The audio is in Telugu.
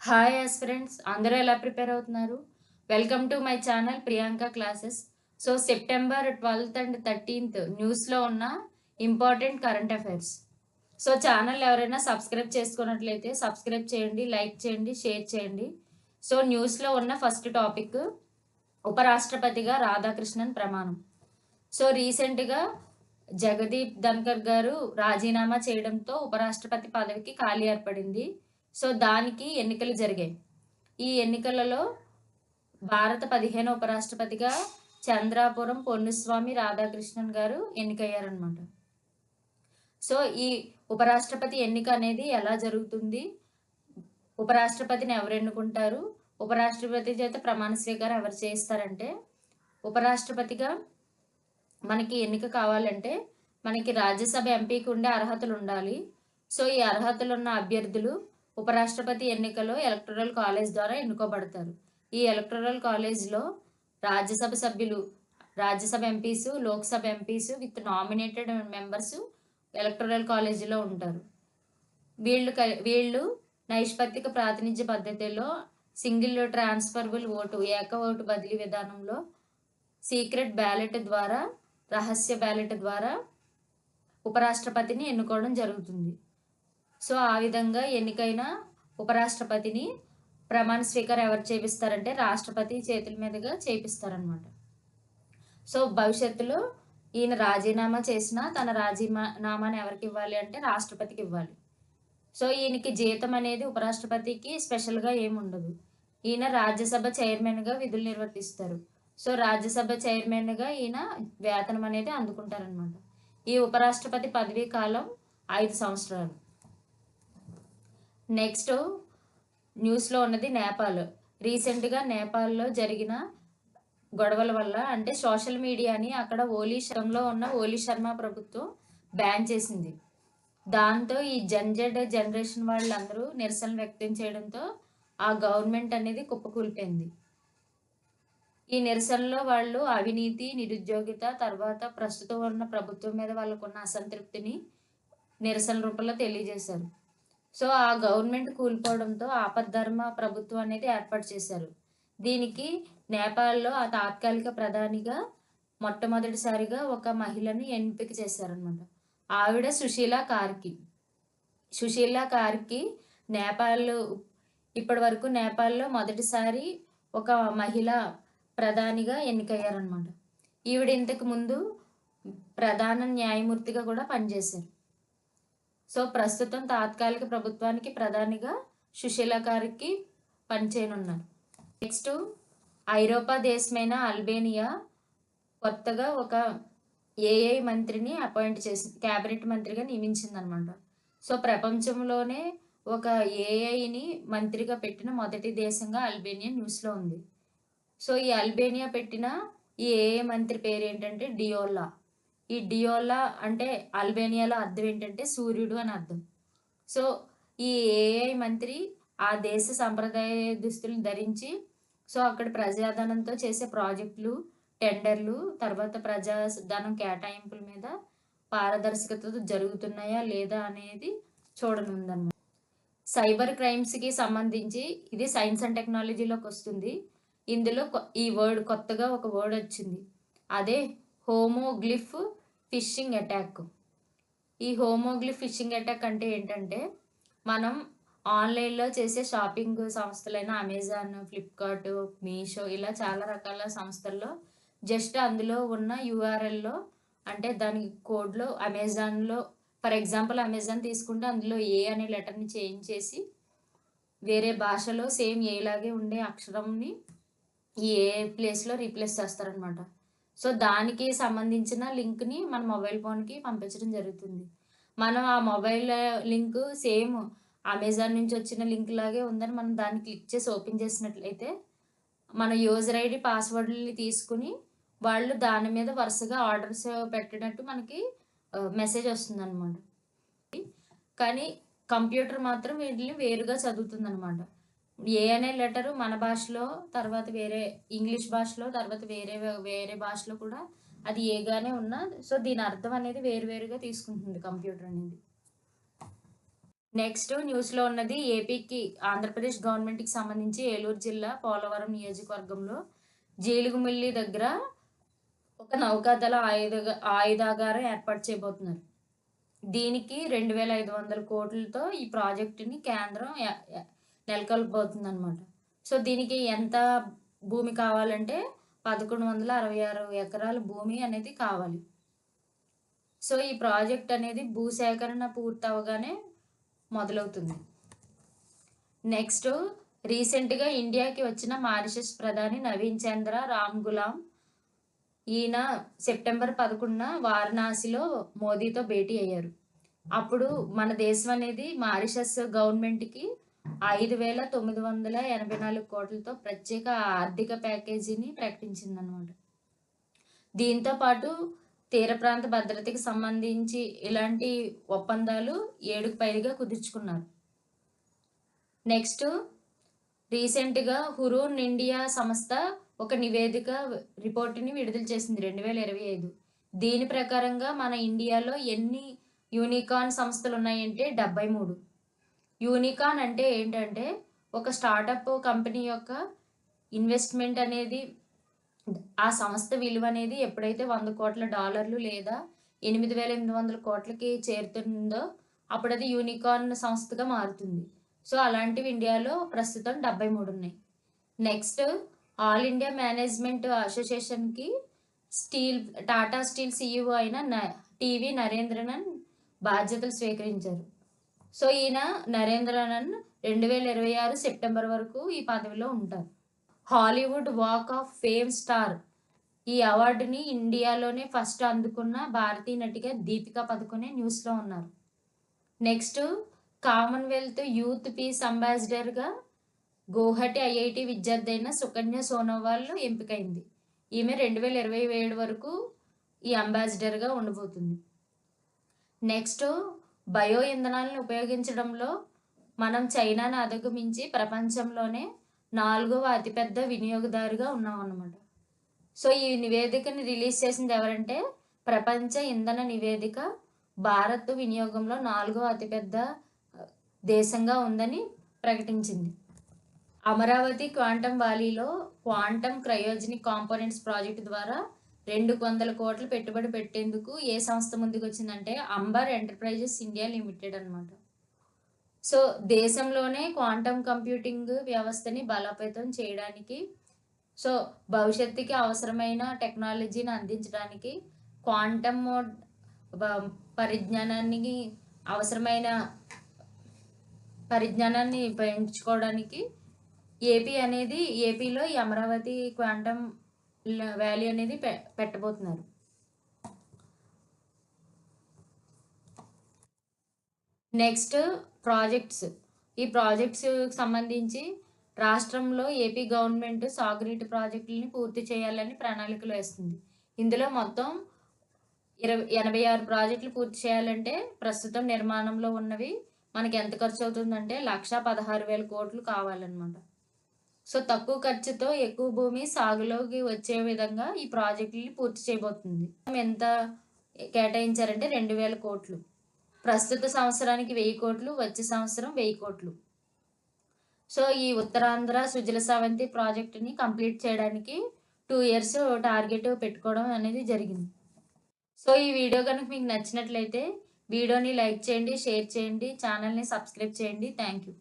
హాయ్ ఆస్పిరెంట్స్ అందరూ ఎలా ప్రిపేర్ అవుతున్నారు? Welcome to my channel Priyanka classes. So September 12th and 13th న్యూస్‌లో ఉన్న important current affairs. So channel ఎవరైనా సబ్స్క్రైబ్ చేసుకున్నట్లయితే సబ్స్క్రైబ్ చేయండి, లైక్ చేయండి, షేర్ చేయండి. సో న్యూస్‌లో ఉన్న ఫస్ట్ టాపిక్ ఉపరాష్ట్రపతిగా రాధాకృష్ణన్ ప్రమాణం. సో రీసెంట్‌గా జగదీప్ ధన్కర్ గారు రాజీనామా చేయడంతో ఉపరాష్ట్రపతి పదవికి ఖాళీ ఏర్పడింది. సో దానికి ఎన్నికలు జరిగాయి. ఈ ఎన్నికలలో భారత 15వ ఉపరాష్ట్రపతిగా చంద్రాపురం పొన్నుస్వామి రాధాకృష్ణన్ గారు ఎన్నికయ్యారనమాట. సో ఈ ఉపరాష్ట్రపతి ఎన్నిక అనేది ఎలా జరుగుతుంది? ఉపరాష్ట్రపతిని ఎవరు ఎన్నుకుంటారు? ఉపరాష్ట్రపతి చేత ప్రమాణ స్వీకారం ఎవరు చేయిస్తారంటే, ఉపరాష్ట్రపతిగా మనకి ఎన్నిక కావాలంటే మనకి రాజ్యసభ ఎంపీకి ఉండే అర్హతలు ఉండాలి. సో ఈ అర్హతలు ఉన్న అభ్యర్థులు ఉపరాష్ట్రపతి ఎన్నికలో ఎలక్టోరల్ కాలేజ్ ద్వారా ఎన్నుకోబడతారు. ఈ ఎలక్టోరల్ కాలేజ్‌లో రాజ్యసభ సభ్యులు, Rajya Sabha MPs, Lok Sabha MPs with nominated members electoral కాలేజ్‌లో ఉంటారు. వీళ్ళు నైష్పత్తిక ప్రాతినిధ్య పద్ధతిలో సింగిల్ ట్రాన్స్ఫరబుల్ ఓటు, ఏక ఓటు బదిలీ విధానంలో సీక్రెట్ బ్యాలెట్ ద్వారా, రహస్య బ్యాలెట్ ద్వారా ఉపరాష్ట్రపతిని ఎన్నుకోవడం జరుగుతుంది. సో ఆ విధంగా ఎన్నికైన ఉపరాష్ట్రపతిని ప్రమాణ స్వీకారం ఎవరు చేపిస్తారంటే రాష్ట్రపతి చేతుల మీదుగా చేపిస్తారనమాట. సో భవిష్యత్తులో ఈయన రాజీనామా చేసినా తన రాజీనామాని ఎవరికి ఇవ్వాలి అంటే రాష్ట్రపతికి ఇవ్వాలి. సో ఈయనకి జీతం అనేది ఉపరాష్ట్రపతికి స్పెషల్‌గా ఏముండదు. ఈయన రాజ్యసభ చైర్మన్‌గా విధులు నిర్వర్తిస్తారు. సో రాజ్యసభ చైర్మన్‌గా ఈయన వేతనం అనేది అందుకుంటారనమాట. ఈ ఉపరాష్ట్రపతి పదవీ కాలం 5 సంవత్సరాలు. నెక్స్ట్ న్యూస్‌లో ఉన్నది నేపాల్. రీసెంట్‌గా నేపాల్‌లో జరిగిన గొడవల వల్ల అంటే సోషల్ మీడియాని అక్కడ ఓలీ శర్మ ప్రభుత్వం బ్యాన్ చేసింది. దాంతో ఈ జనరేషన్ వాళ్ళందరూ నిరసన వ్యక్తం చేయడంతో ఆ గవర్నమెంట్ అనేది కుప్పకూలిపోయింది. ఈ నిరసనలో వాళ్ళు అవినీతి, నిరుద్యోగిత, తర్వాత ప్రస్తుతం ఉన్న ప్రభుత్వం మీద వాళ్ళకున్న అసంతృప్తిని నిరసన రూపంలో తెలియజేశారు. సో ఆ గవర్నమెంట్ కూలిపోవడంతో ఆపద్ధర్మ ప్రభుత్వం అనేది ఏర్పాటు చేశారు. దీనికి నేపాల్‌లో ఆ తాత్కాలిక ప్రధానిగా మొట్టమొదటిసారిగా ఒక మహిళని ఎంపిక చేశారనమాట. ఆవిడ సుశీలా కార్కి. సుశీలా కార్కి నేపాల్ ఇప్పటివరకు నేపాల్‌లో మొదటిసారి ఒక మహిళ ప్రధానిగా ఎన్నికయ్యారనమాట. ఈవిడ ఇంతకు ముందు ప్రధాన న్యాయమూర్తిగా కూడా పనిచేశారు. సో ప్రస్తుతం తాత్కాలిక ప్రభుత్వానికి ప్రధానిగా సుశీలా కార్కి పనిచేయనున్నారు. నెక్స్ట్ ఐరోపా దేశమైన అల్బేనియా కొత్తగా ఒక ఏఐ మంత్రిని అపాయింట్ చేసింది. క్యాబినెట్ మంత్రిగా నియమించిందనమాట. సో ప్రపంచంలోనే ఒక ఏఐని మంత్రిగా పెట్టిన మొదటి దేశంగా అల్బేనియా న్యూస్‌లో ఉంది. సో ఈ అల్బేనియా పెట్టిన ఈ ఏఐ మంత్రి పేరేంటంటే డియోలా. ఈ డియోలా అంటే అల్బేనియాలో అర్థం ఏంటంటే సూర్యుడు అని అర్థం. సో ఈ ఏఐ మంత్రి ఆ దేశ సంప్రదాయ దుస్తులను ధరించి సో అక్కడ ప్రజాధనంతో చేసే ప్రాజెక్టులు, టెండర్లు, తర్వాత ప్రజాధనం కేటాయింపుల మీద పారదర్శకతతో జరుగుతున్నాయా లేదా అనేది చూడనుందనమాట. సైబర్ క్రైమ్స్‌కి సంబంధించి ఇది సైన్స్ అండ్ టెక్నాలజీలోకొస్తుంది. ఇందులో ఈ కొత్తగా ఒక వర్డ్ వచ్చింది. అదే హోమోగ్లిఫ్ ఫిషింగ్ అటాక్. ఈ హోమోగ్లిఫ్ ఫిషింగ్ అటాక్ అంటే ఏంటంటే, మనం ఆన్‌లైన్‌లో చేసే షాపింగ్ సంస్థలైన అమెజాన్, ఫ్లిప్‌కార్ట్, మీషో ఇలా చాలా రకాల సంస్థల్లో జస్ట్ అందులో ఉన్న యూఆర్ఎల్‌లో అంటే దాని కోడ్‌లో అమెజాన్‌లో ఫర్ ఎగ్జాంపుల్ అమెజాన్ తీసుకుంటే అందులో ఏ అనే లెటర్‌ని చేంజ్ చేసి వేరే భాషలో సేమ్ ఏ లాగే ఉండే అక్షరంని ఈ ఏ ప్లేస్‌లో రీప్లేస్ చేస్తారనమాట. సో దానికి సంబంధించిన లింక్‌ని మన మొబైల్ ఫోన్‌కి పంపించడం జరుగుతుంది. మనం ఆ మొబైల్ లింక్ సేమ్ అమెజాన్ నుంచి వచ్చిన లింక్ లాగే ఉందని మనం దాన్ని క్లిక్ చేసి ఓపెన్ చేసినట్లయితే, మన యూజర్ ఐడీ, పాస్వర్డ్‌లని తీసుకొని వాళ్ళు దాని మీద వరుసగా ఆర్డర్స్ పెట్టినట్టు మనకి మెసేజ్ వస్తుందనమాట. కానీ కంప్యూటర్ మాత్రం వీటిని వేరుగా చదువుతుందనమాట. ఏ అనే లెటరు మన భాషలో, తర్వాత వేరే ఇంగ్లీష్ భాషలో, తర్వాత వేరే భాషలో కూడా అది ఏగానే ఉన్నా సో దీని అర్థం అనేది వేరు వేరుగా తీసుకుంటుంది కంప్యూటర్ అనేది. నెక్స్ట్ న్యూస్లో ఉన్నది ఏపీకి ఆంధ్రప్రదేశ్ గవర్నమెంట్కి సంబంధించి ఏలూరు జిల్లా పోలవరం నియోజకవర్గంలో జీలుగుమిల్లి దగ్గర ఒక నౌకాదళ ఆయుధాగారం ఏర్పాటు చేయబోతున్నారు. దీనికి 2,500 కోట్లతో ఈ ప్రాజెక్టుని కేంద్రం నెలకొల్పబోతుందన్నమాట. సో దీనికి ఎంత భూమి కావాలంటే 1166 ఎకరాల భూమి అనేది కావాలి. సో ఈ ప్రాజెక్ట్ అనేది భూసేకరణ పూర్తవగానే మొదలవుతుంది. నెక్స్ట్ రీసెంట్గా ఇండియాకి వచ్చిన మారిషస్ ప్రధాని నవీన్ చంద్ర రామ్ గులాం ఈయన సెప్టెంబర్ 11న వారణాసిలో మోదీతో భేటీ అయ్యారు. అప్పుడు మన దేశం అనేది మారిషస్ గవర్నమెంట్కి 5,984 కోట్లతో ప్రత్యేక ఆర్థిక ప్యాకేజీని ప్రకటించిందనమాట. దీంతో పాటు తీర ప్రాంత భద్రతకి సంబంధించి ఇలాంటి ఒప్పందాలు 7కు పైగా కుదుర్చుకున్నారు. నెక్స్ట్ రీసెంట్గా హురూన్ ఇండియా సంస్థ ఒక నివేదిక రిపోర్టుని విడుదల చేసింది 2025. దీని ప్రకారంగా మన ఇండియాలో ఎన్ని యూనికార్న్ సంస్థలు ఉన్నాయంటే 73. యూనికార్న్ అంటే ఏంటంటే ఒక స్టార్టప్ కంపెనీ యొక్క ఇన్వెస్ట్మెంట్ అనేది ఆ సంస్థ విలువ అనేది ఎప్పుడైతే $100 కోట్ల లేదా 8,800 కోట్లకి చేరుతుందో అప్పుడు అది యూనికార్న్ సంస్థగా మారుతుంది. సో అలాంటివి ఇండియాలో ప్రస్తుతం 73 ఉన్నాయి. నెక్స్ట్ ఆల్ ఇండియా మేనేజ్మెంట్ అసోసియేషన్కి టాటా స్టీల్ CEO అయిన టీవీ నరేంద్రనన్ బాధ్యతలు స్వీకరించారు. సో ఈయన నరేంద్రనన్ 2026 సెప్టెంబర్ వరకు ఈ పదవిలో ఉంటారు. Hollywood walk of fame star ఈ అవార్డుని ఇండియాలోనే ఫస్ట్ అందుకున్న భారతీయ నటిగా దీపికా పదుకొనే న్యూస్లో ఉన్నారు. నెక్స్ట్ కామన్వెల్త్ యూత్ పీస్ అంబాసిడర్గా గౌహటి IIT విద్యార్థి అయిన సుకన్య సోనోవాల్ ఎంపికైంది. ఈమె 2027 వరకు ఈ అంబాసిడర్గా ఉండబోతుంది. నెక్స్ట్ బయో ఇంధనాలను ఉపయోగించడంలో మనం చైనాను అధిగమించి ప్రపంచంలోనే 4వ అతిపెద్ద వినియోగదారుగా ఉన్నాం అన్నమాట. సో ఈ నివేదికని రిలీజ్ చేసింది ఎవరంటే ప్రపంచ ఇంధన నివేదిక భారత్ వినియోగంలో 4వ అతిపెద్ద దేశంగా ఉందని ప్రకటించింది. అమరావతి క్వాంటమ్ వ్యాలీలో క్వాంటమ్ క్రయోజనిక్ కాంపోనెంట్స్ ప్రాజెక్టు ద్వారా 200 కోట్లు పెట్టుబడి పెట్టేందుకు ఏ సంస్థ ముందుకు వచ్చిందంటే అంబర్ ఎంటర్ప్రైజెస్ ఇండియా లిమిటెడ్ అనమాట. సో దేశంలోనే క్వాంటమ్ కంప్యూటింగ్ వ్యవస్థని బలోపేతం చేయడానికి, సో భవిష్యత్తుకి అవసరమైన టెక్నాలజీని అందించడానికి, క్వాంటమ్ పరిజ్ఞానాన్ని పెంచుకోవడానికి ఏపీలో ఈ అమరావతి క్వాంటమ్ వ్యాలీ అనేది పెట్టబోతున్నారు. Next projects. ఈ ప్రాజెక్ట్స్ సంబంధించి రాష్ట్రంలో ఏపీ గవర్నమెంట్ సాగునీటి ప్రాజెక్టులని పూర్తి చేయాలని ప్రణాళికలు వేస్తుంది. ఇందులో మొత్తం 86 ప్రాజెక్టులు పూర్తి చేయాలంటే ప్రస్తుతం నిర్మాణంలో ఉన్నవి మనకి ఎంత ఖర్చు అవుతుందంటే 1,16,000 కోట్లు కావాలన్నమాట. సో తక్కువ ఖర్చుతో ఎక్కువ భూమి సాగులోకి వచ్చే విధంగా ఈ ప్రాజెక్టుని పూర్తి చేయబోతుంది. ఎంత కేటాయించారంటే 2,000 కోట్లు. ప్రస్తుత సంవత్సరానికి 1,000 కోట్లు, వచ్చే సంవత్సరం 1,000 కోట్లు. సో ఈ ఉత్తరాంధ్ర సుజల స్రవంతి ప్రాజెక్టుని కంప్లీట్ చేయడానికి 2 years టార్గెట్ పెట్టుకోవడం అనేది జరిగింది. సో ఈ వీడియో కనుక మీకు నచ్చినట్లయితే వీడియోని లైక్ చేయండి, షేర్ చేయండి, ఛానల్ని సబ్స్క్రైబ్ చేయండి. Thank you.